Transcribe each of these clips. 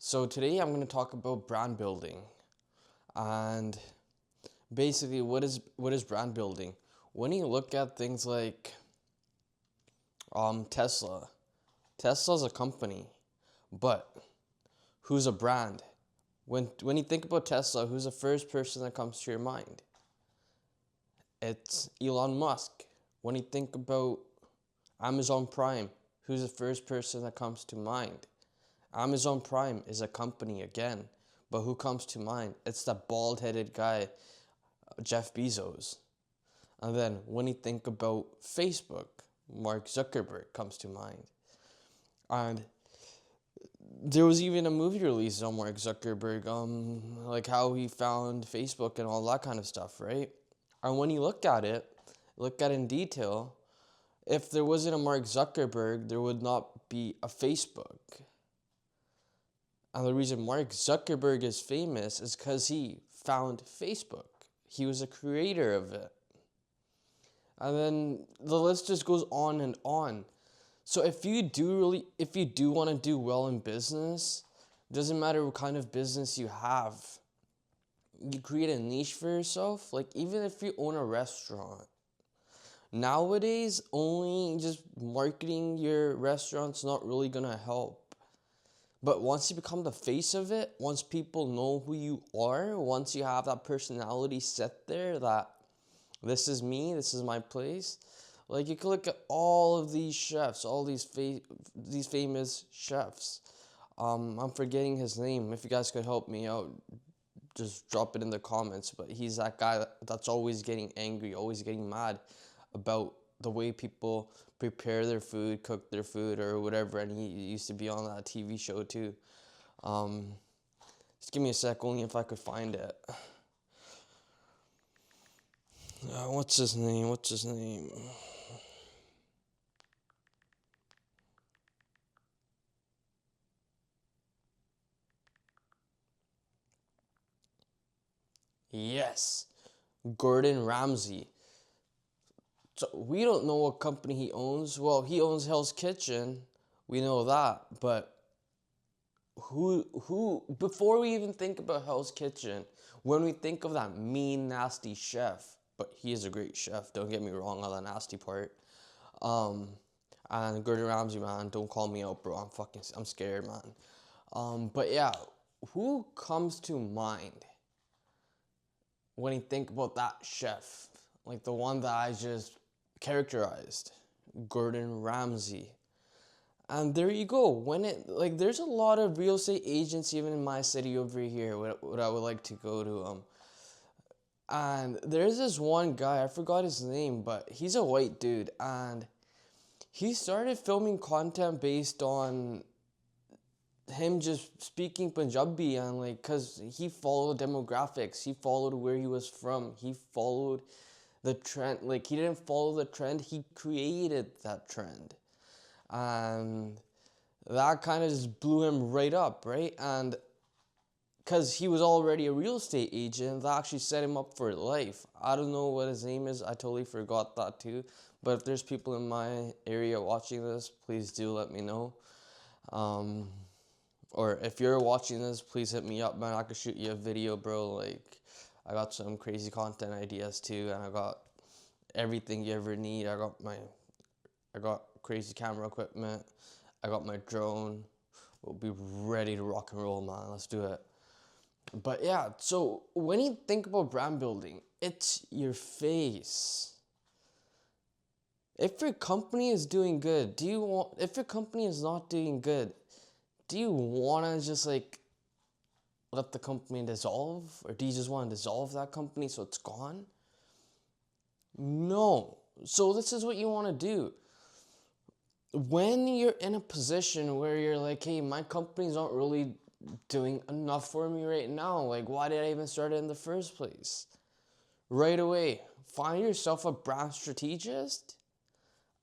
So today I'm going to talk about brand building, and basically what is brand building? When you look at things like Tesla, Tesla's a company, but who's a brand? When you think about Tesla, who's the first person that comes to your mind? It's Elon Musk. When you think about Amazon Prime, who's the first person that comes to mind? Amazon Prime is a company again, but who comes to mind? It's that bald-headed guy, Jeff Bezos. And then when you think about Facebook, Mark Zuckerberg comes to mind. And there was even a movie released on Mark Zuckerberg, like how he found Facebook and all that kind of stuff, right? And when you look at it in detail, if there wasn't a Mark Zuckerberg, there would not be a Facebook. And the reason Mark Zuckerberg is famous is because he found Facebook. He was a creator of it. And then the list just goes on and on. So if you do want to do well in business, doesn't matter what kind of business you have, you create a niche for yourself. Like even if you own a restaurant, nowadays only just marketing your restaurant's not really gonna help. But once you become the face of it, once people know who you are, once you have that personality set there, that this is me, this is my place. Like you can look at all of these chefs, all these famous chefs. I'm forgetting his name. If you guys could help me out, just drop it in the comments. But he's that guy that's always getting angry, always getting mad about the way people prepare their food, cook their food, or whatever. And he used to be on that TV show too. Just give me a sec, only if I could find it. What's his name? Yes, Gordon Ramsay. So we don't know what company he owns. Well, he owns Hell's Kitchen. We know that, but who before we even think about Hell's Kitchen, when we think of that mean nasty chef, but he is a great chef, don't get me wrong on the nasty part. And Gordon Ramsay, man, don't call me out, bro. I'm scared, man. But yeah, who comes to mind when you think about that chef? Like the one that I just characterized, Gordon Ramsay. And there you go. There's a lot of real estate agents even in my city over here. What I would like to go to. And there's this one guy, I forgot his name, but he's a white dude, and he started filming content based on him just speaking Punjabi, and cause he followed demographics, he followed where he was from, he followed the trend. Like he didn't follow the trend, he created that trend. And that kind of just blew him right up, right? And because he was already a real estate agent, that actually set him up for life. I don't know what his name is, I totally forgot that too. But if there's people in my area watching this, please do let me know. Or if you're watching this, please hit me up, man. I could shoot you a video, bro. Like, I got some crazy content ideas too, and I got everything you ever need. I got crazy camera equipment. I got my drone. We'll be ready to rock and roll, man. Let's do it. But yeah, so when you think about brand building, it's your face. If your company is doing good, if your company is not doing good, do you want to just let the company dissolve? Or do you just want to dissolve that company so it's gone? No. So this is what you want to do. When you're in a position where you're like, hey, my company's not really doing enough for me right now. Like, why did I even start it in the first place? Right away, find yourself a brand strategist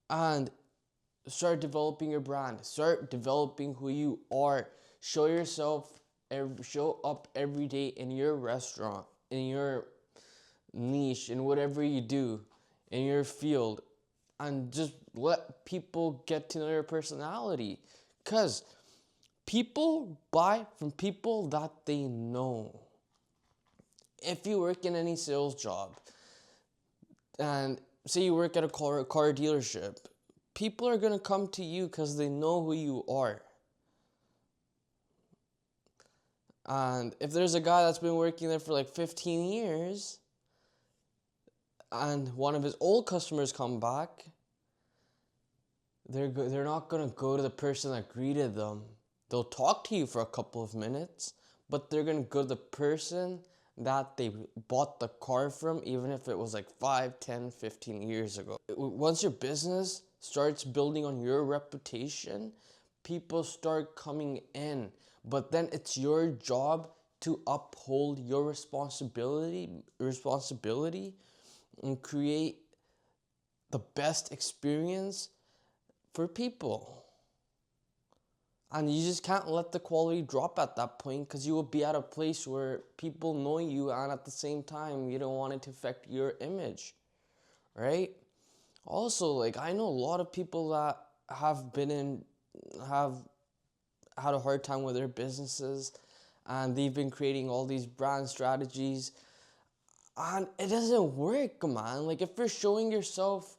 and start developing your brand. Start developing who you are. Show up every day in your restaurant, in your niche, in whatever you do, in your field, and just let people get to know your personality. Because People buy from people that they know. If you work in any sales job, and say you work at a car dealership, people are going to come to you because they know who you are. And if there's a guy that's been working there for like 15 years, and one of his old customers come back, they're not going to go to the person that greeted them. They'll talk to you for a couple of minutes, but they're going to go to the person that they bought the car from, even if it was like 5, 10, 15 years ago. Once your business starts building on your reputation, people start coming in. But then it's your job to uphold your responsibility and create the best experience for people. And you just can't let the quality drop at that point, because you will be at a place where people know you, and at the same time, you don't want it to affect your image, right? Also, like, I know a lot of people that have had a hard time with their businesses, and they've been creating all these brand strategies, and it doesn't work, man. Like, if you're showing yourself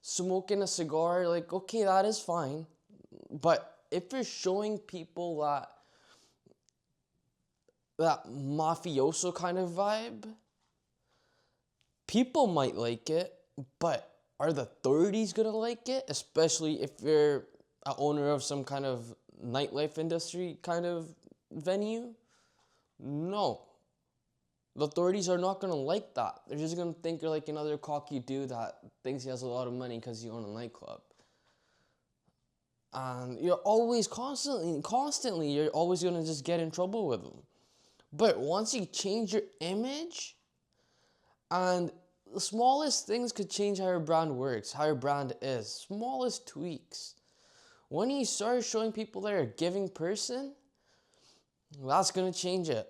smoking a cigar, like, okay, that is fine, but if you're showing people that mafioso kind of vibe, people might like it, but are the authorities gonna like it? Especially if you're an owner of some kind of nightlife industry kind of venue? No. The authorities are not gonna like that. They're just gonna think you're like another cocky dude that thinks he has a lot of money because you own a nightclub. And you're always constantly, you're always going to just get in trouble with them. But once you change your image, and the smallest things could change how your brand works, how your brand is, smallest tweaks. When you start showing people that you're a giving person, that's going to change it.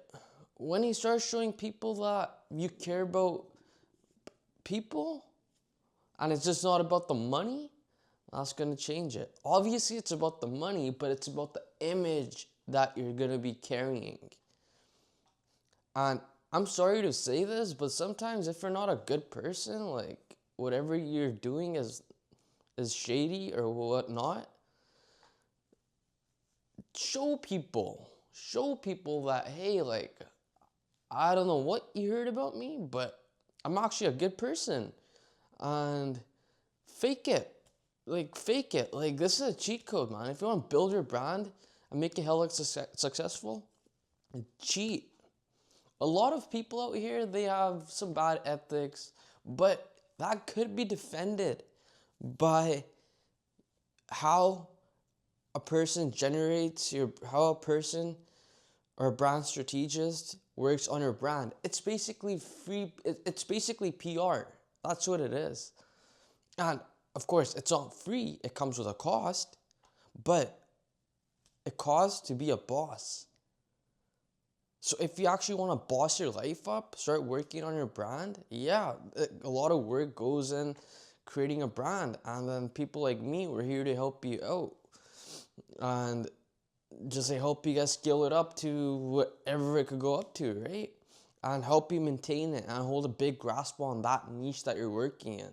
When you start showing people that you care about people, and it's just not about the money, that's going to change it. Obviously, it's about the money, but it's about the image that you're going to be carrying. And I'm sorry to say this, but sometimes if you're not a good person, like, whatever you're doing is shady or whatnot, show people that, hey, like, I don't know what you heard about me, but I'm actually a good person. And fake it. Fake it. Like, this is a cheat code, man. If you want to build your brand and make it hella successful, cheat. A lot of people out here, they have some bad ethics, but that could be defended by how a person how a person or a brand strategist works on your brand. It's basically it's basically PR. That's what it is. And of course, it's not free. It comes with a cost, but it costs to be a boss. So if you actually want to boss your life up, start working on your brand, yeah, a lot of work goes in creating a brand. And then people like me, we're here to help you out. And just help you guys scale it up to whatever it could go up to, right? And help you maintain it and hold a big grasp on that niche that you're working in.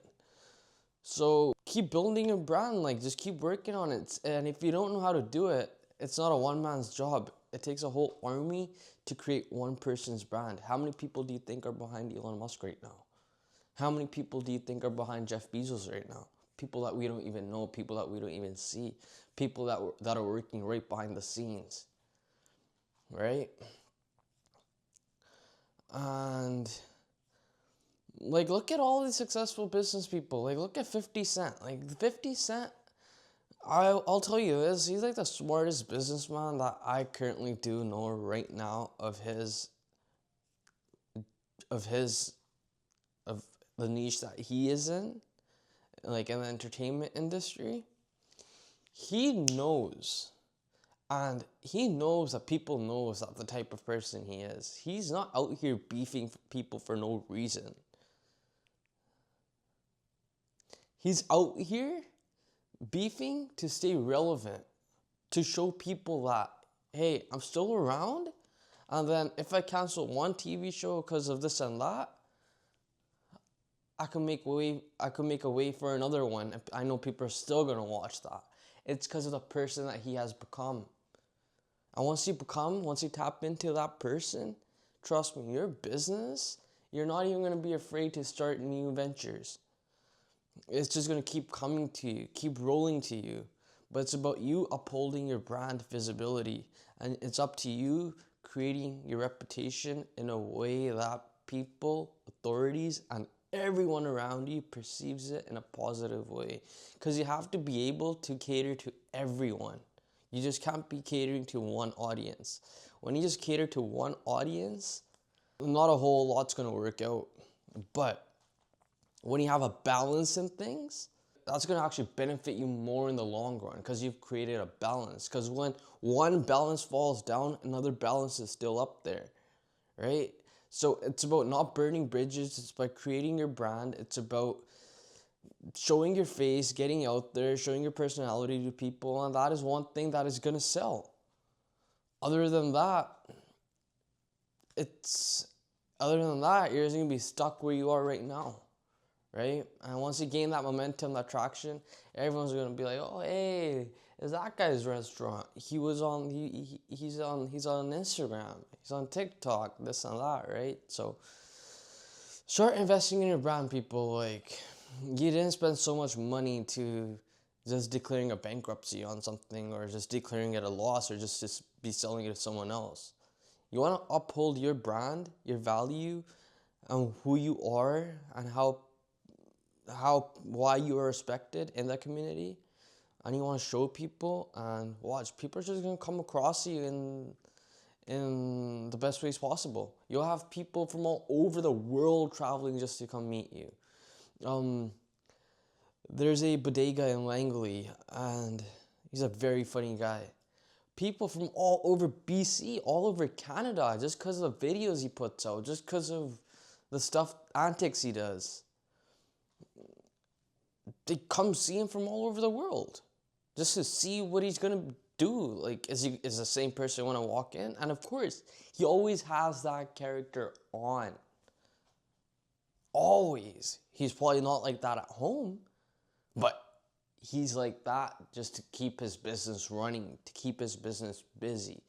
So keep building your brand, like, just keep working on it. And if you don't know how to do it, it's not a one-man's job. It takes a whole army to create one person's brand. How many people do you think are behind Elon Musk right now? How many people do you think are behind Jeff Bezos right now? People that we don't even know, people that we don't even see, people that are working right behind the scenes, right? And like, look at all these successful business people. Like, look at 50 Cent. Like, 50 Cent, I'll tell you this, he's like the smartest businessman that I currently do know right now of the niche that he is in, like in the entertainment industry. He knows, and he knows that people knows that the type of person he is. He's not out here beefing people for no reason. He's out here beefing to stay relevant, to show people that, hey, I'm still around. And then if I cancel one TV show because of this and that, I can make a way for another one. If I know people are still gonna watch that. It's because of the person that he has become. And once you tap into that person, trust me, your business, you're not even gonna be afraid to start new ventures. It's just gonna keep coming to you, keep rolling to you. But it's about you upholding your brand visibility. And it's up to you creating your reputation in a way that people, authorities, and everyone around you perceives it in a positive way. Because you have to be able to cater to everyone. You just can't be catering to one audience. When you just cater to one audience, not a whole lot's gonna work out. But when you have a balance in things, that's going to actually benefit you more in the long run because you've created a balance. Because when one balance falls down, another balance is still up there, right? So it's about not burning bridges. It's about creating your brand. It's about showing your face, getting out there, showing your personality to people. And that is one thing that is going to sell. Other than that, it's other than that, you're just going to be stuck where you are right now. Right? And once you gain that momentum, that traction, everyone's gonna be like, "Oh, hey, is that guy's restaurant? He's on Instagram, he's on TikTok, this and that, right?" So start investing in your brand, people. Like, you didn't spend so much money to just declaring a bankruptcy on something or just declaring it a loss or just be selling it to someone else. You want to uphold your brand, your value, and who you are and why you are respected in that community, and you want to show people, and watch, people are just gonna come across you in the best ways possible. You'll have people from all over the world traveling just to come meet you. There's a bodega in Langley, and he's a very funny guy. People from all over BC, all over Canada, just because of the videos he puts out, just because of the antics he does. They come see him from all over the world just to see what he's gonna do. Like, is the same person when I walk in? And of course, he always has that character on. Always. He's probably not like that at home, but he's like that just to keep his business running, to keep his business busy.